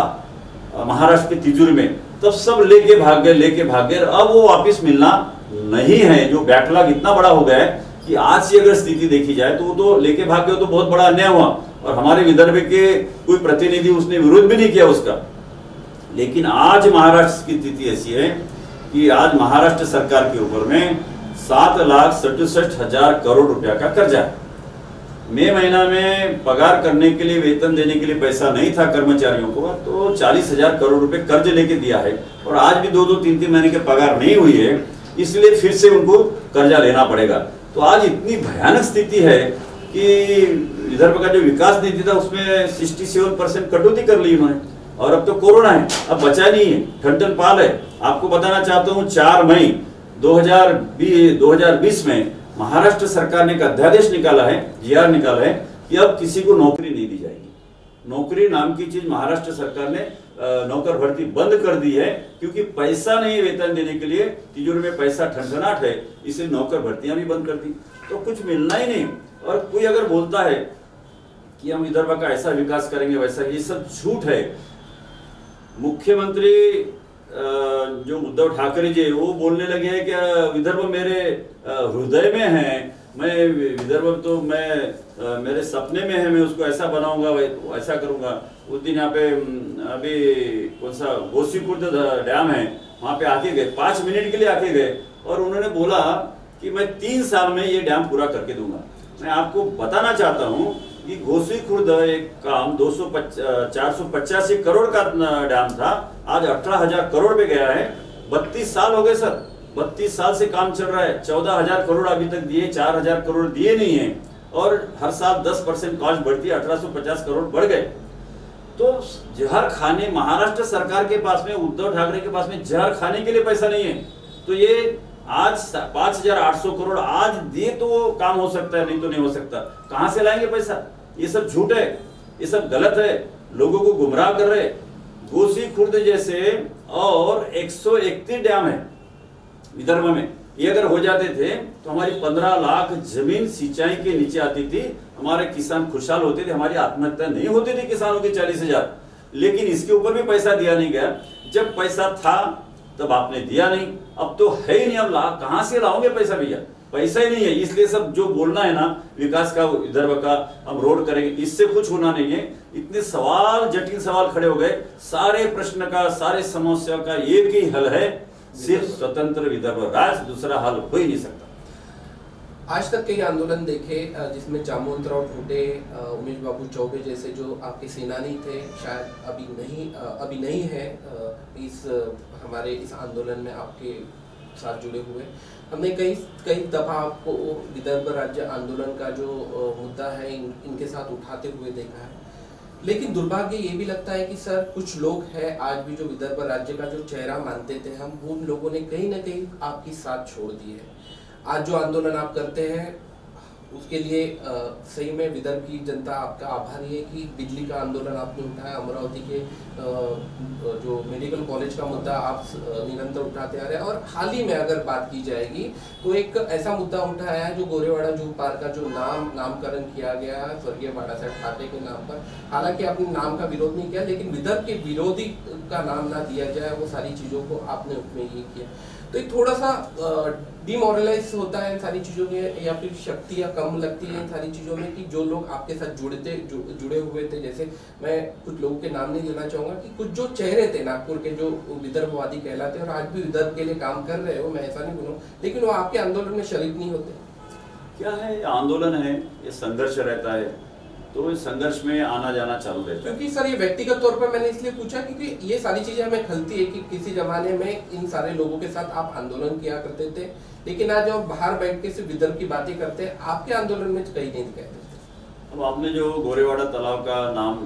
महाराष्ट्र की तिजोरी में, तब सब लेके भाग गए। अब वो वापिस मिलना नहीं है। जो बैकलॉग इतना बड़ा हो गया है कि आज की अगर स्थिति देखी जाए तो वो तो लेके भाग गए, तो बहुत बड़ा अन्याय हुआ। और हमारे विदर्भ के कोई प्रतिनिधि उसने विरोध भी नहीं किया उसका। लेकिन आज महाराष्ट्र की स्थिति ऐसी है कि आज महाराष्ट्र सरकार के ऊपर में 7,67,000 करोड़ रुपया का कर्जा है। मई महीना में पगार करने के लिए, वेतन देने के लिए पैसा नहीं था कर्मचारियों को, तो 40,000 करोड़ रुपए कर्ज लेके दिया है। और आज भी 2-2, 3-3 महीने के पगार नहीं हुई है, इसलिए फिर से उनको कर्जा लेना पड़ेगा। तो आज इतनी भयानक स्थिति है कि विदर्भ का जो विकास नीति था उसमें 67% कटौती कर ली उन्होंने। और अब तो कोरोना है, अब बचा नहीं है, ठन पाल है। आपको बताना चाहता हूँ 4 मई 2020 में महाराष्ट्र सरकार ने एक अध्यादेश निकाला है, जीआर निकाला है कि अब किसी को नौकरी नहीं दी जाएगी। नौकरी नाम की चीज महाराष्ट्र सरकार ने नौकर भर्ती बंद कर दी है, क्योंकि पैसा नहीं वेतन देने के लिए, तिजोरी में पैसा ठनठनाट है, इसलिए नौकर भर्तियां भी बंद कर दी। तो कुछ मिलना ही नहीं। और कोई अगर बोलता है कि हम विदर्भ का ऐसा विकास करेंगे वैसा, ये सब झूठ है। मुख्यमंत्री जो उद्धव ठाकरे जी, वो बोलने लगे हैं कि विदर्भ मेरे हृदय में है, मैं विदर्भ तो मैं मेरे सपने में है, मैं उसको ऐसा बनाऊंगा, ऐसा करूंगा। उस दिन यहाँ पे अभी कौन सा गोसीपुर डैम है, वहां पे आके गए, 5 मिनट के लिए आके गए और उन्होंने बोला कि मैं 3 साल में ये डैम पूरा करके दूंगा। मैं आपको बताना चाहता हूँ कि घोसी खुर्द एक काम 485 करोड़ का डैम था, आज 18,000 करोड़ पे गया है। 32 साल हो गए सर, 32 साल से काम चल रहा है। 14,000 करोड़ अभी तक दिए, 4,000 करोड़ दिए नहीं है। और हर साल 10% कॉस्ट बढ़ती है, 1850 करोड़ बढ़ गए। तो जहर खाने, महाराष्ट्र सरकार के पास में, उद्धव ठाकरे के पास में जहर खाने के लिए पैसा नहीं है। तो ये आज 5,800 करोड़ आज दिए तो वो काम हो सकता है, नहीं तो नहीं हो सकता। कहां से लाएंगे पैसा? ये सब झूठ है, ये सब गलत है, लोगों को गुमराह कर रहे। गोसी खुर्द जैसे और 131 डैम है विदर्भ में, ये अगर हो जाते थे तो हमारी 15 लाख जमीन सिंचाई के नीचे आती थी, हमारे किसान खुशहाल होते थे, हमारी आत्महत्या नहीं होती थी किसानों की 40,000। लेकिन इसके ऊपर भी पैसा दिया नहीं गया। जब पैसा था तब आपने दिया नहीं, अब तो है ही नहीं, अब कहां से लाओगे पैसा भैया, पैसा ही नहीं है। इसलिए सब जो बोलना है ना विकास का, विदर्भ का हम रोड करेंगे, इससे कुछ होना नहीं है। इतने सवाल, जटिल सवाल खड़े हो गए, सारे प्रश्न का, सारे समस्या का एक ही हल है, सिर्फ स्वतंत्र विदर्भ राज्य, दूसरा हल हो ही नहीं सकता। आज तक कई आंदोलन देखे जिसमें जामवंतराव ठोटे, उमेश बाबू चौबे जैसे जो आपके सेनानी थे, शायद अभी नहीं है इस हमारे इस आंदोलन में आपके साथ जुड़े हुए। हमने कई दफा आपको विदर्भ राज्य आंदोलन का जो मुद्दा है इनके साथ उठाते हुए देखा है। लेकिन दुर्भाग्य ये भी लगता है कि सर कुछ लोग हैं आज भी जो विदर्भ राज्य का जो चेहरा मानते थे हम, उन लोगों ने कहीं ना कहीं आपकी साथ छोड़ दी है। आज जो आंदोलन आप करते हैं उसके लिए सही में विदर्भ की जनता आपका आभारी है कि बिजली का आंदोलन आपने उठाया, अमरावती के जो मेडिकल कॉलेज का मुद्दा आप निरंतर उठाते आ रहे हैं, और हाल ही में अगर बात की जाएगी तो एक ऐसा मुद्दा उठाया है जो गोरेवाड़ा जू पार्क का जो नामकरण किया गया है स्वर्गीय बाला साहेब ठाकरे के नाम पर। हालांकि आपने नाम का विरोध नहीं किया, लेकिन विदर्भ के विरोधी का नाम ना दिया जाए, वो सारी चीजों को आपने उसमें ये किया, तो एक थोड़ा सा डिमोरलाइज होता है इन सारी चीजों में, या फिर शक्ति या कम लगती है इन सारी चीजों में कि जो लोग आपके साथ जुड़े हुए थे। जैसे मैं कुछ लोगों के नाम नहीं लेना चाहूंगा कि कुछ जो चेहरे थे नागपुर के जो विदर्भवादी कहलाते और आज भी विदर्भ के लिए काम कर रहे हो, मैं ऐसा नहीं बोलूँ, लेकिन वो आपके आंदोलन में शरीक नहीं होते। क्या है, आंदोलन है, ये संघर्ष रहता है, तो इस संघर्ष में आना जाना चालू रहता है। क्योंकि सर ये व्यक्तिगत तौर पर मैंने इसलिए पूछा क्योंकि ये सारी चीजें हमें खलती है कि किसी जमाने में इन सारे लोगों के साथ आप आंदोलन किया करते थे, लेकिन आज आप बाहर बैठ के सिर्फ विदर्भ की बातें करते हैं, आपके आंदोलन में कहीं नहीं कहते। अब आपने जो गोरेवाड़ा तालाब का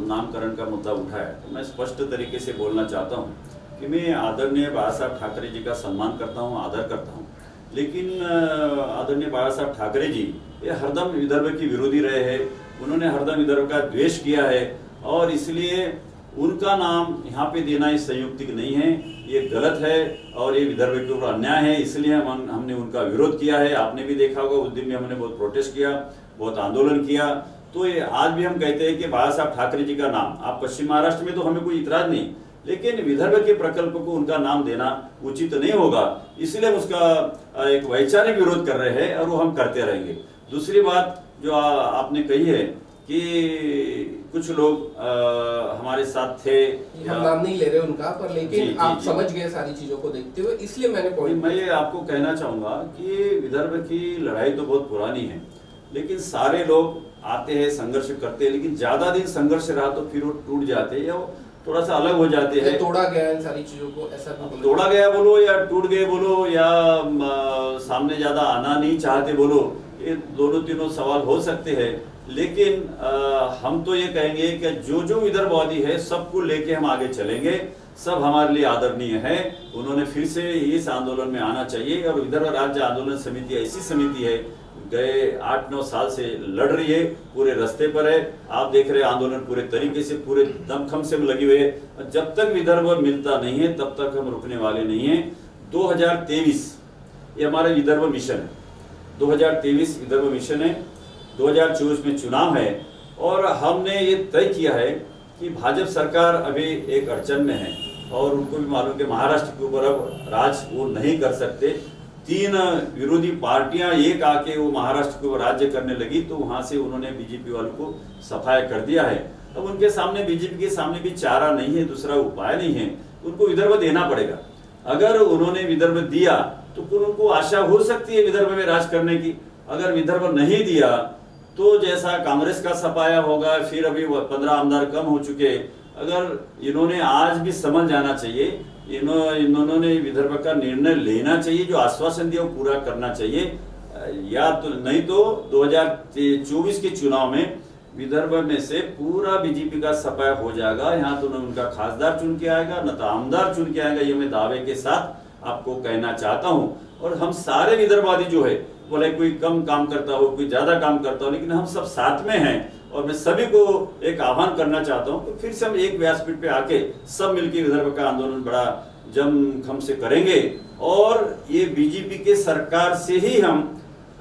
नामकरण का मुद्दा उठाया, तो मैं स्पष्ट तरीके से बोलना चाहता हूँ कि मैं आदरणीय बाला साहब ठाकरे जी का सम्मान करता हूँ, आदर करता हूँ, लेकिन आदरणीय बाला साहब ठाकरे जी ये हरदम विदर्भ की विरोधी रहे हैं, उन्होंने हरदम विदर्भ का द्वेष किया है, और इसलिए उनका नाम यहाँ पे देना इस संयुक्तिक नहीं है, ये गलत है और ये विदर्भ के ऊपर अन्याय है, इसलिए हमने उनका विरोध किया है। आपने भी देखा होगा उस दिन भी हमने बहुत प्रोटेस्ट किया, बहुत आंदोलन किया। तो ये आज भी हम कहते हैं कि बाला साहब ठाकरे जी का नाम, आप पश्चिम महाराष्ट्र में तो हमें कोई इतराज नहीं, लेकिन विदर्भ के प्रकल्प को उनका नाम देना उचित नहीं होगा, इसलिए हम उसका एक वैचारिक विरोध कर रहे हैं और वो हम करते रहेंगे। दूसरी बात जो आपने कही है कि कुछ लोग हमारे साथ थे, हम नाम नहीं ले रहे उनका, पर लेकिन आप समझ गए सारी चीजों को देखते हुए, इसलिए मैंने पॉइंट मैं ये आपको कहना चाहूंगा कि विदर्भ की लड़ाई तो बहुत पुरानी है, लेकिन सारे लोग आते हैं, संघर्ष करते हैं, लेकिन ज्यादा दिन संघर्ष रहा तो फिर वो टूट जाते हैं या वो थोड़ा सा अलग हो जाते हैं। तोड़ा गया इन सारी चीजों को, ऐसा तोड़ा गया बोलो या टूट गए बोलो या सामने ज्यादा आना नहीं चाहते बोलो, ये दोनों तीनों सवाल हो सकते हैं, लेकिन हम तो ये कहेंगे कि जो विदर्भवादी है सबको लेके हम आगे चलेंगे, सब हमारे लिए आदरणीय है। उन्होंने फिर से इस आंदोलन में आना चाहिए, और विदर्भ राज्य आंदोलन समिति ऐसी समिति है, गए 8-9 साल से लड़ रही है, पूरे रास्ते पर है। आप देख रहे आंदोलन पूरे तरीके से, पूरे दमखम से लगी हुई है। जब तक विदर्भ मिलता नहीं है तब तक हम रुकने वाले नहीं है। 2023 ये हमारा विदर्भ मिशन है, 2023 विदर्भ मिशन है, 2024 में चुनाव है, और हमने ये तय किया है कि भाजपा सरकार अभी एक अड़चन में है, और उनको भी मालूम कि महाराष्ट्र के ऊपर अब राज वो नहीं कर सकते। 3 विरोधी पार्टियां एक आके वो महाराष्ट्र के ऊपर राज्य करने लगी, तो वहां से उन्होंने बीजेपी वालों को सफाया कर दिया है। अब उनके सामने, बीजेपी के सामने भी चारा नहीं है, दूसरा उपाय नहीं है, उनको विदर्भ देना पड़ेगा। अगर उन्होंने विदर्भ दिया तो उनको आशा हो सकती है विदर्भ में राज करने की। अगर विदर्भ नहीं दिया तो जैसा कांग्रेस का सफाया होगा, फिर अभी 15 आमदार कम हो चुके। अगर इन्होंने आज भी समझ जाना चाहिए, इन्होंने विदर्भ का निर्णय लेना चाहिए, जो आश्वासन दिया वो पूरा करना चाहिए, या तो नहीं तो 2024 के चुनाव में विदर्भ में से पूरा बीजेपी का सफाया हो जाएगा। यहाँ तो न उनका खासदार चुन के आएगा, न तो आमदार चुन के आएगा, ये मैं दावे के साथ आपको कहना चाहता हूँ। और हम सारे विदर्भवादी जो है, बोले कोई कम काम करता हो, कोई ज्यादा काम करता हो, लेकिन हम सब साथ में हैं, और मैं सभी को एक आह्वान करना चाहता हूँ कि फिर से हम एक व्यासपीठ पे आके सब मिलकर विदर्भ का आंदोलन बड़ा जमखम से करेंगे और ये बीजेपी के सरकार से ही हम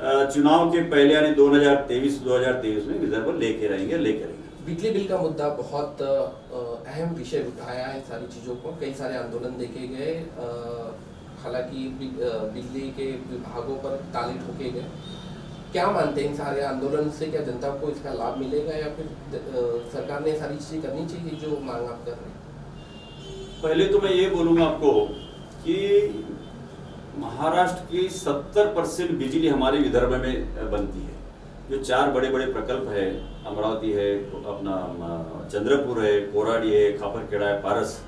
चुनाव के पहले यानी 2023 में विदर्भ लेके रहेंगे। बिजली बिल का मुद्दा बहुत अहम विषय उठाया है। सारी चीज़ों को कई सारे आंदोलन देखे गए, हालांकि बिजली के विभागों पर ताले ठोके गए। क्या मानते हैं सारे आंदोलन से क्या जनता को इसका लाभ मिलेगा या फिर सरकार ने सारी चीज़ें करनी चाहिए जो मांग आप कर रहे हैं? पहले तो मैं ये बोलूँगा आपको कि महाराष्ट्र की 70% बिजली हमारे विदर्भ में बनती है। जो 4 बड़े बड़े प्रकल्प है, अमरावती है, अपना चंद्रपुर है, कोराडी है, खापरखेड़ा है, पारस,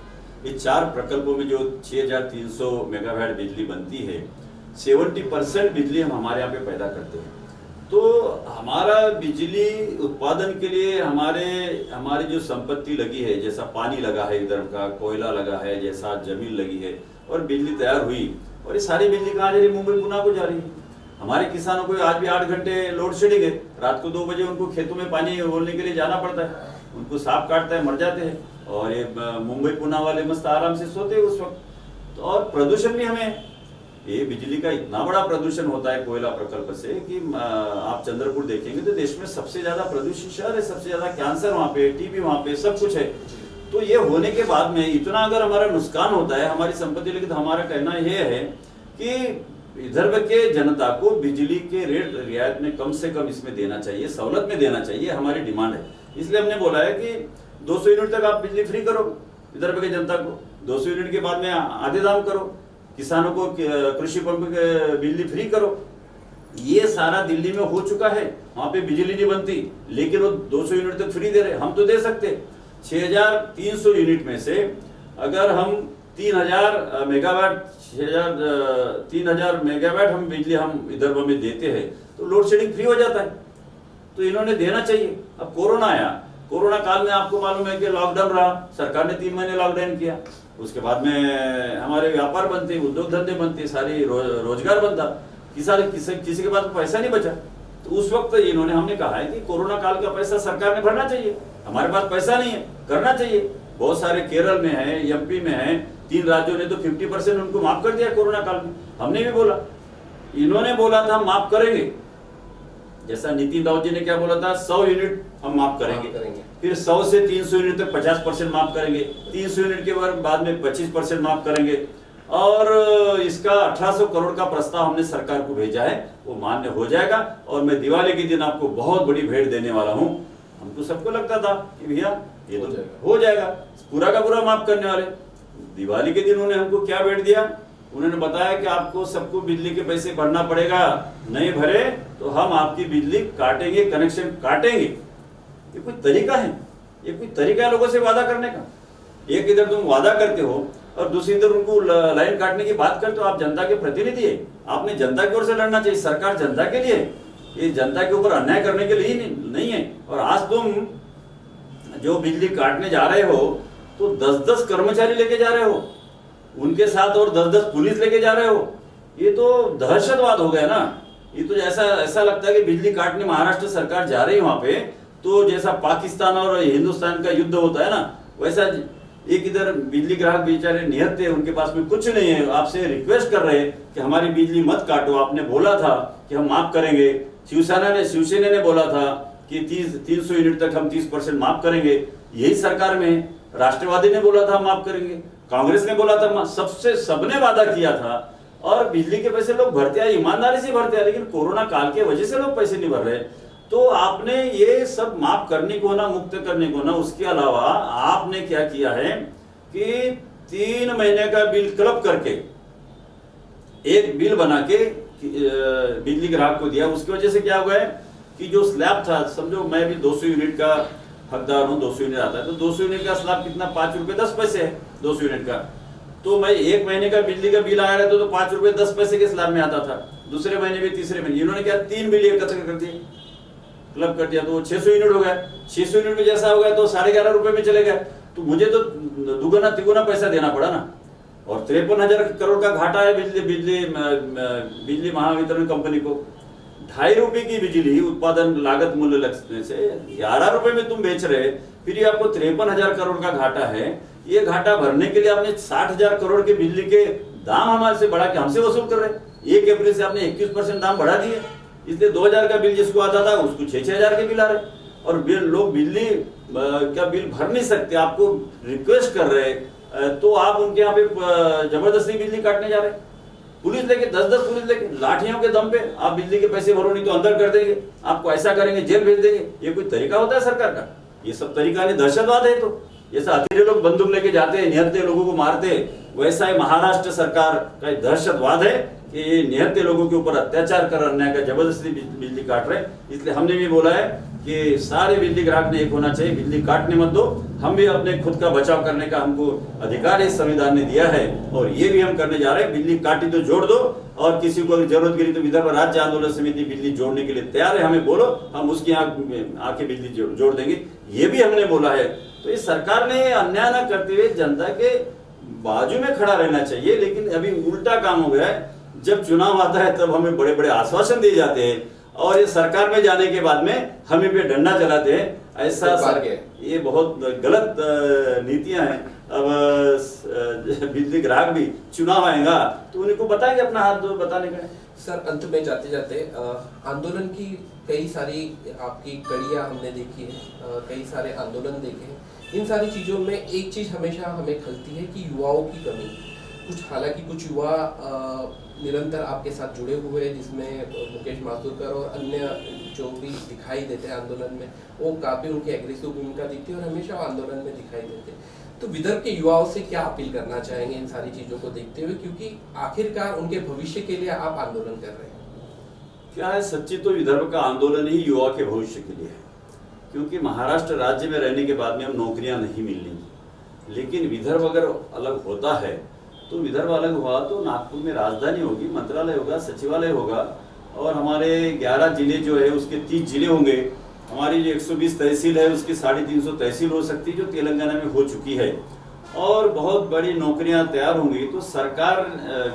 ये 4 प्रकल्पों में जो 6300 मेगावाट बिजली बनती है, 70% बिजली हम हमारे यहाँ पे पैदा करते हैं। तो हमारा बिजली उत्पादन के लिए हमारी जो संपत्ति लगी है, जैसा पानी लगा है विदर्भ का, कोयला लगा है, जैसा जमीन लगी है और बिजली तैयार हुई, और ये सारी बिजली कहाँ जा रही है? मुंबई पुणे को जा रही है। हमारे किसानों को आज भी 8 घंटे लोड शेडिंग है, रात को 2 बजे उनको खेतों में पानी ओलने के लिए जाना पड़ता है, उनको सांप काटता है, मर जाते हैं, और ये मुंबई पुणे वाले मस्त आराम से सोते हैं उस वक्त। तो और प्रदूषण भी हमें, ये बिजली का इतना बड़ा प्रदूषण होता है कोयला प्रकल्प से कि आप चंद्रपुर देखेंगे तो देश में सबसे ज्यादा प्रदूषित शहर है, सबसे ज्यादा कैंसर वहाँ पे, टीबी वहाँ पे, सब कुछ है। तो ये होने के बाद में इतना अगर हमारा नुकसान होता है हमारी संपत्ति, लेकिन हमारा कहना यह है कि विदर्भ के जनता को बिजली के रेट रियायत में कम से कम इसमें देना चाहिए, सहूलत में देना चाहिए, हमारी डिमांड है। इसलिए हमने बोला है कि 200 यूनिट तक आप बिजली फ्री करो विदर्भ के जनता को, 200 यूनिट के बाद में आधे दाम करो, किसानों को कृषि पंप के बिजली फ्री करो। ये सारा दिल्ली में हो चुका है, वहां पे बिजली नहीं बनती लेकिन वो 200 यूनिट तक फ्री दे रहे, हम तो दे सकते। 6300 यूनिट में से अगर हम 3000 मेगावाट 3000 मेगावाट हम बिजली हम विदर्भ में देते हैं तो लोड शेडिंग फ्री हो जाता है। तो इन्होंने देना चाहिए। अब कोरोना आया, कोरोना काल में आपको मालूम है कि लॉकडाउन रहा, सरकार ने 3 महीने लॉकडाउन किया, उसके बाद में हमारे व्यापार बनते, उद्योग धंधे बनते, सारी रोजगार बनता, किसी के पास पैसा नहीं बचा। तो उस वक्त इन्होंने हमने कहा है कि कोरोना काल का पैसा सरकार ने भरना चाहिए, हमारे पास पैसा नहीं है, करना चाहिए। बहुत सारे केरल में है, एमपी में है, 3 राज्यों ने तो 50% उनको माफ कर दिया कोरोना काल में। हमने भी बोला, इन्होंने बोला था हम माफ करेंगे, जैसा नितिन राउत जी ने क्या बोला था, 100 यूनिट हम माफ करेंगे, फिर 100 से 300 यूनिट तक 50% माफ करेंगे, 300 यूनिट के बाद में 25% माफ करेंगे, और इसका 1800 करोड़ का प्रस्ताव हमने सरकार को भेजा है, वो मान्य हो जाएगा। और मैं दिवाली के दिन आपको बहुत बड़ी भेंट देने वाला हूँ। हमको सबको लगता था कि भैया ये तो हो जाएगा, पूरा का पूरा माफ करने वाले। दिवाली के दिन उन्होंने हमको क्या भेंट दिया, उन्होंने बताया कि आपको सबको बिजली के पैसे भरना पड़ेगा, नहीं भरे तो हम आपकी बिजली काटेंगे, कनेक्शन काटेंगे। ये कोई तरीका है? ये कोई तरीका है लोगों से वादा करने का? एक इधर तुम वादा करते हो और दूसरी इधर उनको लाइन काटने की बात करते हो। आप जनता के प्रतिनिधि है, आपने जनता की ओर से लड़ना चाहिए। सरकार जनता के लिए, ये जनता के ऊपर अन्याय करने के लिए नहीं है। और आज तुम जो बिजली काटने जा रहे हो तो 10-10 कर्मचारी लेके जा रहे हो, उनके साथ और 10-10 पुलिस लेके जा रहे हो। ये तो दहशतवाद हो गया ना। ये तो ऐसा लगता है कि बिजली काटने महाराष्ट्र सरकार जा रही है वहां पे, तो जैसा पाकिस्तान और हिंदुस्तान का युद्ध होता है ना, वैसा एक इधर बिजली ग्राहक बेचारे निहत्ते हैं, उनके पास में कुछ नहीं है, आपसे रिक्वेस्ट कर रहे हैं कि हमारी बिजली मत काटो। आपने बोला था कि हम माफ करेंगे, शिवसेना ने बोला था कि 300 यूनिट तक हम 30% माफ करेंगे, यही सरकार में। राष्ट्रवादी ने बोला था माफ करेंगे, कांग्रेस ने बोला था, सबने वादा किया था, और बिजली के पैसे लोग भरते हैं, ईमानदारी से भरते हैं। लेकिन कोरोना काल के वजह से लोग पैसे नहीं भर रहे। तो आपने ये सब माफ करने को ना, मुक्त करने को ना, उसके अलावा आपने क्या किया है कि 3 महीने का बिल क्लब करके एक बिल बना के बिजली ग्राहक को दिया। उसकी वजह से क्या हुआ है कि जो स्लैब था, समझो मैं भी 200 यूनिट का हकदार हूँ, 200 यूनिट आता है, तो 200 यूनिट का स्लैब कितना, 5 रुपए 10 पैसे है 200 यूनिट का। तो मैं 1 महीने का बिजली का बिल आया रहा तो 5 रुपए 10 पैसे के स्लैब में आता था, दूसरे महीने भी, तीसरे महीने। इन्होंने क्या 3 बिल एकत्र कर दिए, क्लब कर दिया, तो 600 यूनिट हो गया। 600 यूनिट में जैसा हो गया तो 11.5 रुपए में चले गए। तो मुझे तो दुगुना तिगुना पैसा देना पड़ा ना। और 53,000 करोड़ का घाटा है बिजली महावितरण कंपनी को। ₹2.5 की बिजली उत्पादन लागत मूल्य लगने से 11 रुपए में तुम बेच रहे, फिर ये आपको 53,000 करोड़ का घाटा है। ये घाटा भरने के लिए आपने 60,000 करोड़ के बिजली के दाम हमारे से बढ़ा के हमसे वसूल कर रहे। 1 अप्रैल से आपने 21% दाम बढ़ा दिए, इसलिए 2,000 का बिल जिसको आता था उसको 6,000 के बिल आ रहे, और लोग बिजली का बिल भर नहीं सकते, आपको रिक्वेस्ट कर रहे, तो आप उनके यहाँ पे जबरदस्ती बिजली काटने जा रहे। पुलिस लेके 10-10 पुलिस लेके लाठियों के दम पे आप बिजली के पैसे भरो, नहीं तो अंदर कर देंगे, आपको ऐसा करेंगे, जेल भेज देंगे। ये कोई तरीका होता है सरकार का? ये सब तरीका नहीं, दहशतवाद है। तो जैसा हथियारे लोग बंदूक लेके जाते हैं, निहत्थे लोगों को मारते, वैसा ही महाराष्ट्र सरकार का दहशतवाद है कि ये निहत्थे लोगों के ऊपर अत्याचार कर अन्याय का जबरदस्ती बिजली काट रहे। इसलिए हमने भी बोला है कि सारे बिजली ग्राहक ने एक होना चाहिए, बिजली काटने मत दो। हम भी अपने खुद का बचाव करने का हमको अधिकार इस संविधान ने दिया है, और ये भी हम करने जा रहे हैं। बिजली काटी तो जोड़ दो, और किसी को जरूरत गिरी तो विदर्भ राज्य आंदोलन समिति बिजली जोड़ने के लिए तैयार है, हमें बोलो, हम उसकी आके बिजली जोड़ देंगे, ये भी हमने बोला है। तो इस सरकार ने अन्याय न करते हुए जनता के बाजू में खड़ा रहना चाहिए, लेकिन अभी उल्टा काम हो गया है। जब चुनाव आता है तब हमें बड़े बड़े आश्वासन दिए जाते हैं, और ये सरकार में जाने के बाद में हमें पे डंडा चलाते हैं। ऐसा ये बहुत गलत नीतियां हैं। अब बिजली ग्राहक भी चुनाव आएगा तो उनको बताएंगे अपना हाथ बताने का। सर, अंत में जाते जाते आंदोलन की कई सारी आपकी कड़ियां हमने देखी है, कई सारे आंदोलन देखे हैं। इन सारी चीज़ों में एक चीज़ हमेशा हमें खलती है कि युवाओं की कमी। हालांकि कुछ युवा निरंतर आपके साथ जुड़े हुए हैं, जिसमें मुकेश माथुरकर और अन्य जो भी दिखाई देते हैं आंदोलन में, वो काफ़ी उनकी एग्रेसिव भूमिका दिखती है और हमेशा वो आंदोलन में दिखाई देते हैं। तो विदर्भ के युवाओं से क्या अपील करना चाहेंगे इन सारी चीज़ों को देखते हुए, क्योंकि आखिरकार उनके भविष्य के लिए आप आंदोलन कर रहे हैं? क्या है, सच्ची तो विदर्भ का आंदोलन ही युवा के भविष्य के लिए है, क्योंकि महाराष्ट्र राज्य में रहने के बाद में हम नौकरियां नहीं मिलनी, लेकिन विदर्भ अगर अलग होता है तो विदर्भ अलग हुआ तो नागपुर में राजधानी होगी, मंत्रालय होगा, सचिवालय होगा, और हमारे 11 जिले जो है उसके 30 जिले होंगे। हमारी जो 120 तहसील है उसकी 350 तहसील हो सकती है, जो तेलंगाना में हो चुकी है, और बहुत बड़ी नौकरियां तैयार होंगी। तो सरकार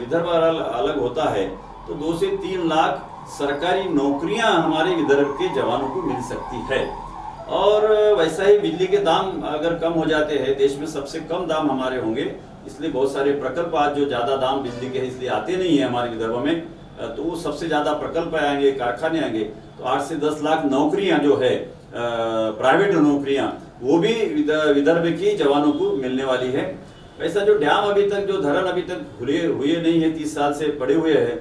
विदर्भ अलग होता है तो 2 से 3 लाख सरकारी नौकरियां हमारे विदर्भ के जवानों को मिल सकती है। और वैसा ही बिजली के दाम अगर कम हो जाते हैं, देश में सबसे कम दाम हमारे होंगे, इसलिए बहुत सारे प्रकल्प आज जो ज्यादा दाम बिजली के इसलिए आते नहीं है हमारे विदर्भ में, तो वो सबसे ज्यादा प्रकल्प आएंगे, कारखाने आएंगे, तो 8 से 10 लाख नौकरियां जो है प्राइवेट नौकरियां, वो भी विदर्भ की जवानों को मिलने वाली है। वैसा जो डैम अभी तक, जो धरण अभी तक खुले हुए नहीं है, 30 साल से पड़े हुए हैं,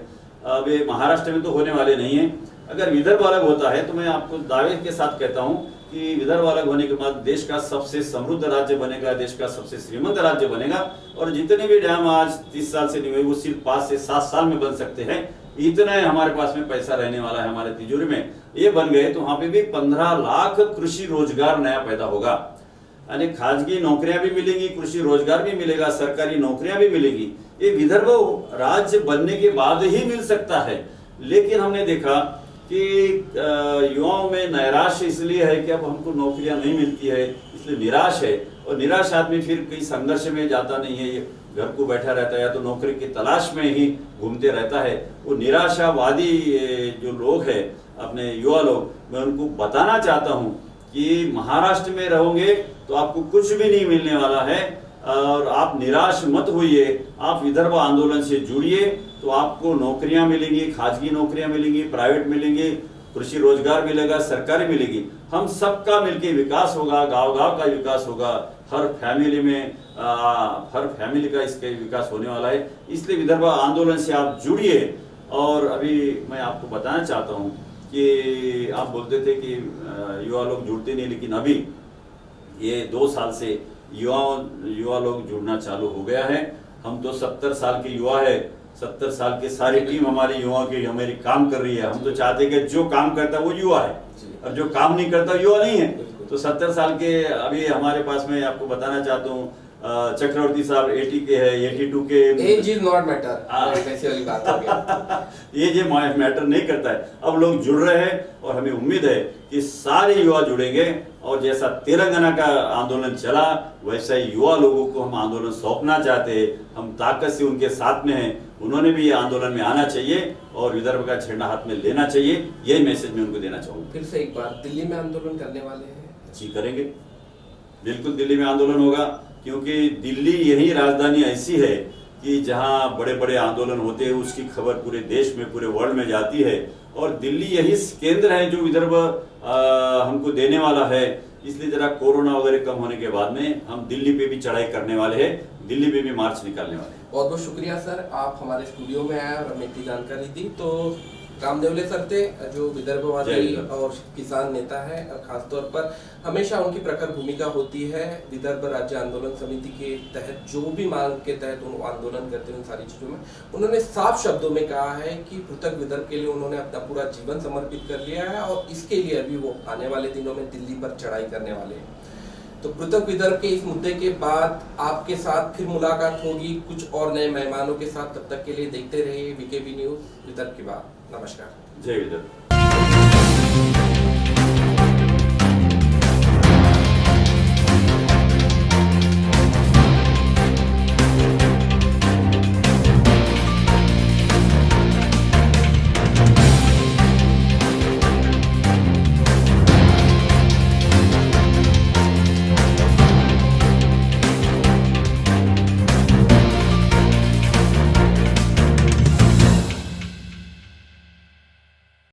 अब महाराष्ट्र में तो होने वाले नहीं है। अगर विदर्भ अलग होता है तो मैं आपको दावे के साथ कहता हूँ कि विदर्भ अलग होने के बाद देश का सबसे समृद्ध राज्य बनेगा, देश का सबसे श्रीमंत राज्य बनेगा, और जितने भी डैम आज 30 साल से नहीं हुए वो सिर्फ 5 से 7 साल में बन सकते हैं। इतना हमारे पास में पैसा रहने वाला है हमारे तिजोरी में। ये बन गए तो वहां पे भी 15 लाख कृषि रोजगार नया पैदा होगा, यानी खाजगी नौकरियां भी मिलेंगी, कृषि रोजगार भी मिलेगा, सरकारी नौकरियां भी मिलेगी। ये विदर्भ राज्य बनने के बाद ही मिल सकता है। लेकिन हमने देखा कि युवाओं में नैराश इसलिए है कि अब हमको नौकरियां नहीं मिलती है, इसलिए निराश है, और निराश आदमी फिर कई संघर्ष में जाता नहीं है, ये घर को बैठा रहता है या तो नौकरी की तलाश में ही घूमते रहता है। वो निराशावादी जो लोग हैं, अपने युवा लोग, मैं उनको बताना चाहता हूँ कि महाराष्ट्र में रहोगे तो आपको कुछ भी नहीं मिलने वाला है, और आप निराश मत होइए। आप विदर्भ आंदोलन से जुड़िए तो आपको नौकरियां मिलेंगी, खाजगी नौकरियां मिलेंगी, प्राइवेट मिलेंगी, कृषि रोजगार मिलेगा, सरकारी मिलेगी। हम सबका मिलके विकास होगा, गांव-गांव का विकास होगा, हर फैमिली में हर फैमिली का इसका विकास होने वाला है। इसलिए विदर्भ आंदोलन से आप जुड़िए। और अभी मैं आपको बताना चाहता हूँ कि आप बोलते थे कि युवा लोग जुड़ते नहीं, लेकिन अभी ये 2 साल से युवा लोग जुड़ना चालू हो गया है। हम तो 70 साल के युवा है, 70 साल की सारी टीम हमारी युवा की हमारी काम कर रही है। हम तो चाहते कि जो काम करता है वो युवा है, और जो काम नहीं करता युवा नहीं है। तो 70 साल के अभी हमारे पास में आपको बताना चाहता हूँ चक्रवर्ती साहब 80 के है, 82 के। एज इज नॉट मैटर, वैसे वाली बात हो गई। ये मैटर नहीं करता है। अब लोग जुड़ रहे हैं और हमें उम्मीद है कि सारे युवा जुड़ेंगे और जैसा तेलंगाना का आंदोलन चला वैसा ही युवा लोगों को हम आंदोलन सौंपना चाहते हैं। हम ताकत से उनके साथ में हैं, उन्होंने भी ये आंदोलन में आना चाहिए और विदर्भ का झंडा हाथ में लेना चाहिए। यही मैसेज मैं उनको देना चाहूँगा। फिर से एक बार, दिल्ली में आंदोलन करने वाले हैं? जी करेंगे, बिल्कुल दिल्ली में आंदोलन होगा, क्योंकि दिल्ली यही राजधानी ऐसी है कि जहां बड़े बड़े आंदोलन होते हैं उसकी खबर पूरे देश में, पूरे वर्ल्ड में जाती है। और दिल्ली यही केंद्र है जो विदर्भ हमको देने वाला है। इसलिए जरा कोरोना वगैरह कम होने के बाद में हम दिल्ली पे भी चढ़ाई करने वाले हैं, दिल्ली पे भी मार्च निकालने वाले हैं। बहुत बहुत शुक्रिया सर, आप हमारे स्टूडियो में आए और हमें इतनी जानकारी दी। तो रामदेवले सर थे जो विदर्भवादी और किसान नेता है, खासतौर पर हमेशा उनकी प्रखर भूमिका होती है विदर्भ राज्य आंदोलन समिति के तहत, जो भी मांग के तहत उन आंदोलन करते हैं उन सारी चीजों में उन्होंने साफ शब्दों में कहा है कि पृथक विदर्भ के लिए उन्होंने अपना पूरा जीवन समर्पित कर लिया है और इसके लिए अभी वो आने वाले दिनों में दिल्ली पर चढ़ाई करने वाले हैं। तो पृथक विदर्भ के इस मुद्दे के बाद आपके साथ फिर मुलाकात होगी कुछ और नए मेहमानों के साथ। तब तक के लिए देखते रहिए वीकेबी न्यूज विदर्भ की बात। नमस्कार। जय विदर्भ।